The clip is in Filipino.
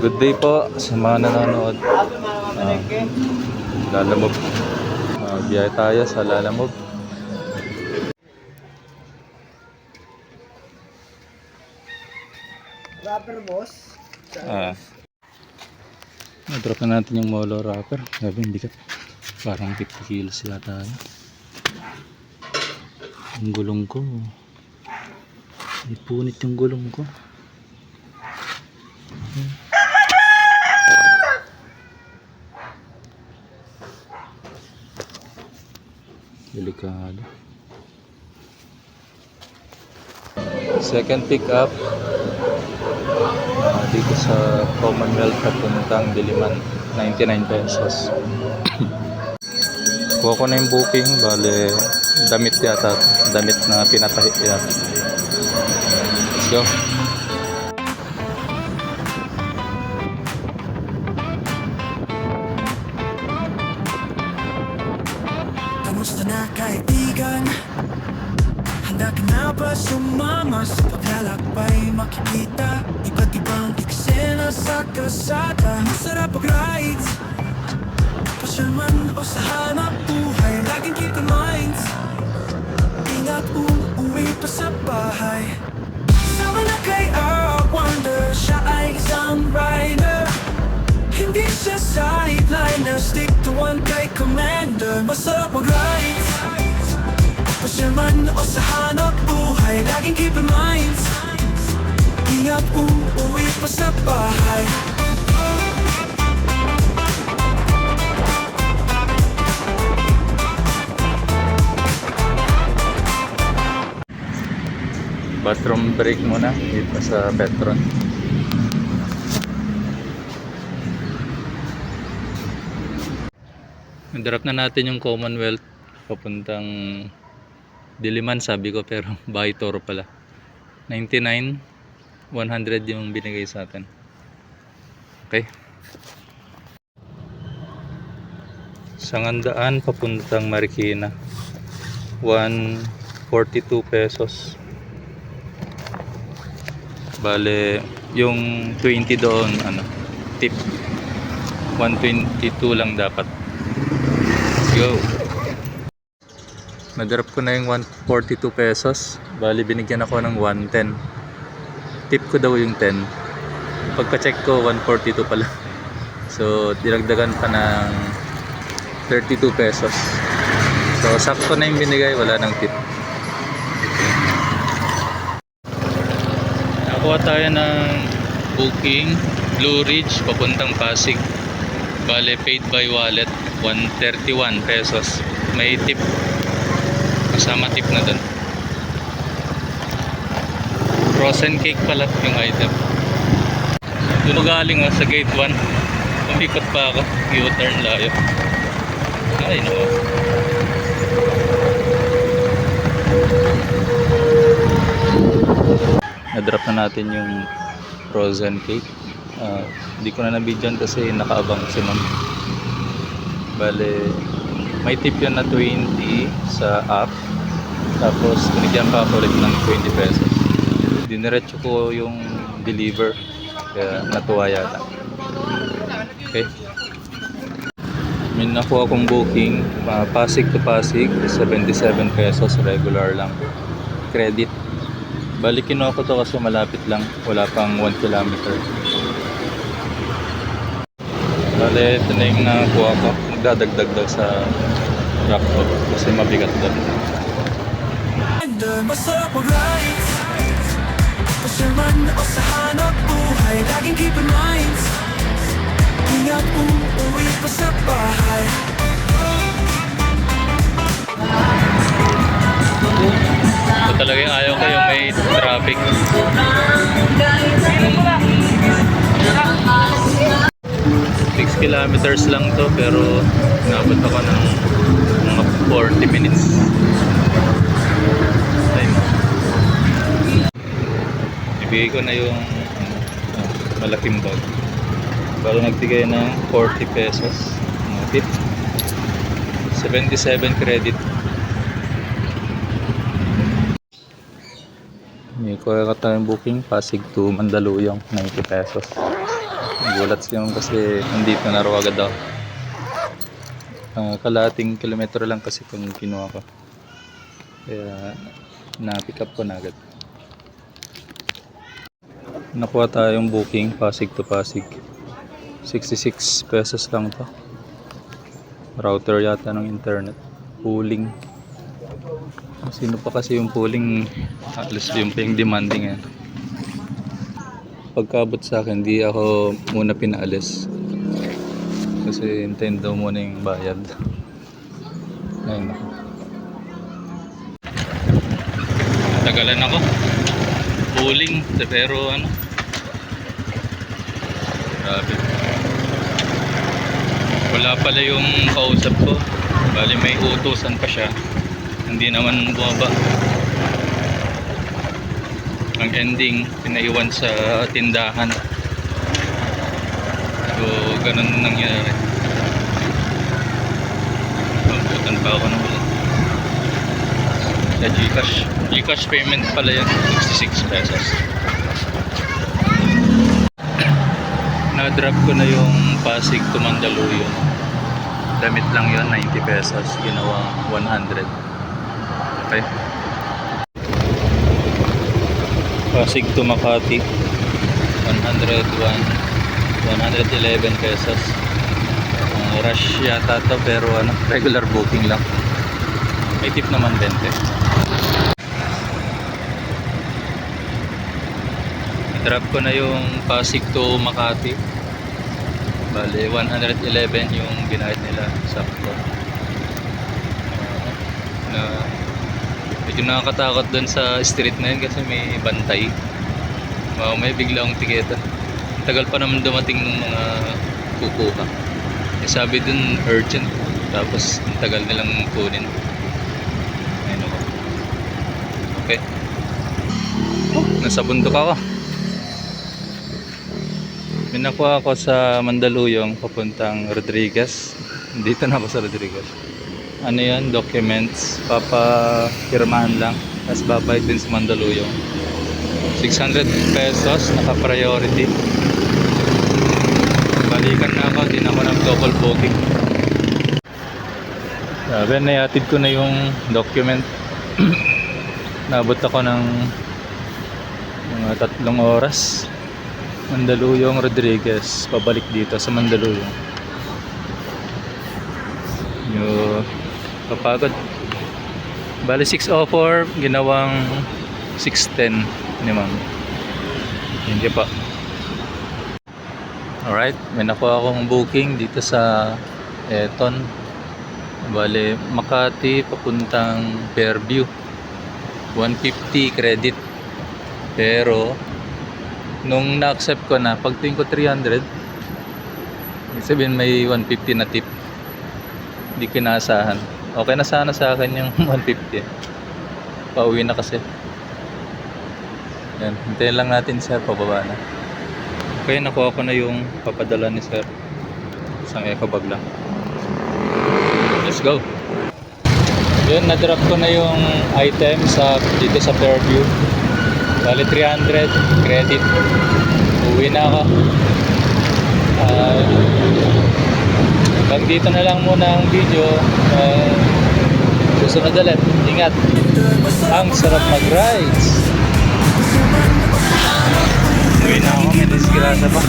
Good day po sa mga nanonood. Lalamove. Biyahe tayo sa Lalamove. Rapper boss. Na-drop na natin yung molo wrapper. Sabi hindi ka. Parang 50 kilos yata. Yung gulong ko. Ipunit yung gulong ko. Delikado. Second pick up dito sa Commonwealth papuntang Diliman, 99 pesos. Kuha ko na yung booking, bale damit yata, damit na pinatahi yata. Let's go. Kamusta na kaibigan? Handa ka na ba sumama sa paglalakbay? Makikita iba't ibang eksena sa kalsada. Masarap pag-rides, pasyal man o sa hanap buhay. Laging keep in mind, ingat uuwi pa sa bahay. Sama na kay Wonder, siya ay isang rider. Hindi siya sideliner, stick to one kay Commander. Masarap mag-rides, pasyal man o sa hanap buhay. Laging keep in mind, ingat uuwi pa sa bahay. Bathroom break muna dito sa Petron. Drop na natin yung Commonwealth papuntang Diliman sabi ko, pero by Toro pala. 99 100 yung binigay sa atin. Okay. Sangandaan papuntang Marikina, 142 pesos. Bale yung 20 doon tip 122 lang dapat. Let's go. Nadrop ko na yung 142 pesos. Bali binigyan ako ng 110. Tip ko daw yung 10. Pagka-check ko 142 pala. So dinagdagan pa ng 32 pesos. So sakto na yung binigay, wala nang tip. Nakuha tayo ng booking Blue Ridge papuntang Pasig. Bale paid by wallet 131 pesos. May tip, kasama tip na dun. Frozen cake pala yung item. Doon galing sa gate 1. Umikot pa ako, U-turn layo. Ay no. Na-drop na natin yung frozen cake. Hindi ko na nabidyan kasi nakaabang si ma'am. Bale may tip yun na 20 sa app. Tapos binigyan pa ako ulit ng 20 pesos. Diniretso ko yung deliver, kaya natuwa yata. Okay. May nakuha akong booking Pasig to Pasig, 77 pesos, regular lang, credit. Bali kinuha ko to kasi malapit lang, wala pang 1 kilometer. Bali ito na yung nakuha ko. Magdadagdag daw sa drop ko kasi mabigat daw. Masarap mag-rides, pasyal man o sa hanap buhay. Laging keep in mind, ingat uuwi pa sa bahay. Ito talaga yung ayaw ko, yung may traffic. 6 kilometers lang to, pero nabot ako ng mga 40 minutes. Ibigay ko na yung malaking bag. Para nagbigay ng 40 pesos. Tip 77 credit. May kuha ka tayong booking Pasig to Mandaluyong, 90 pesos. Nagulat siya kasi nandito na raw agad ako. Kalahating kilometro lang kasi kung kinuha ko. Kaya na-pick up ko na agad. Nakuha tayong booking Pasig to Pasig. 66 pesos lang to. Router yata ng internet. Pooling. Sino pa kasi yung pooling? Alas yung pa yung demanding eh. Pagkabot sa akin, di ako muna pinaalis. Kasi hintayin daw muna yung bayad. Ayun ako. Natagalan ako. Pooling. Pero ano? Grabe. Wala pala yung kausap ko. Bali may utusan pa siya. Hindi naman bumaba. Ang ending, pinaiwan sa tindahan. So, ganun nangyari. Pagputan pa ako ng wala. Sa Gcash. Gcash payment pala yan. 66 pesos. Na-drop ko na yung Pasig to Mandaluyong. Damit lang yon 90 pesos. Ginawa 100. Okay. Pasig to Makati 111 pesos. Rush yata to pero ano, regular booking lang. May tip naman 20. Drop ko na yung Pasig to Makati. Bale 111 yung ginahit nila sakto. Medyo nakakatakot doon sa street na yun kasi may bantay. May biglang tiketa. Ang tagal pa naman dumating ng mga kukuha. Sabi doon urgent. Tapos ang tagal nilang kunin. Ayun ako. Okay. Nasa bundok ako. May nakuha ako sa Mandaluyong papuntang Rodriguez. Dito na ako sa Rodriguez. Ano yan, documents, papapirmahan lang, tapos babayad din sa Mandaluyong. 600 pesos, naka-priority. Balikan na ako, di na ako nag-double booking. Sabi, nayatid ko na yung document. Nabot ako ng mga 3 oras. Mandaluyong, Rodriguez, pabalik dito sa Mandaluyong. Yung kapagod. Bali 6:04, ginawang 6:10 ni ma'am. Hindi pa. Alright, may nakuha akong booking dito sa Eton. Bali Makati papuntang Fairview. 150 credit. Pero nung na-accept ko na, pagtingin ko 300, ibig sabihin may 150 na tip. Hindi kinaasahan. Okay na sana sa akin yung 150. Pauwi na kasi. Yan, hintayin lang natin sir, pababa na. Okay, nakuha ko na yung papadala ni sir. Isang eco bag lang. Let's go. Yun, na-drop ko na yung item dito sa Fairview. Bali 300 credit. Uwi na ako. Hanggang dito na lang muna ang video. Susunod ulit. Ingat. Ang sarap mag-rides. Uwi na ako. May disgrasya pa.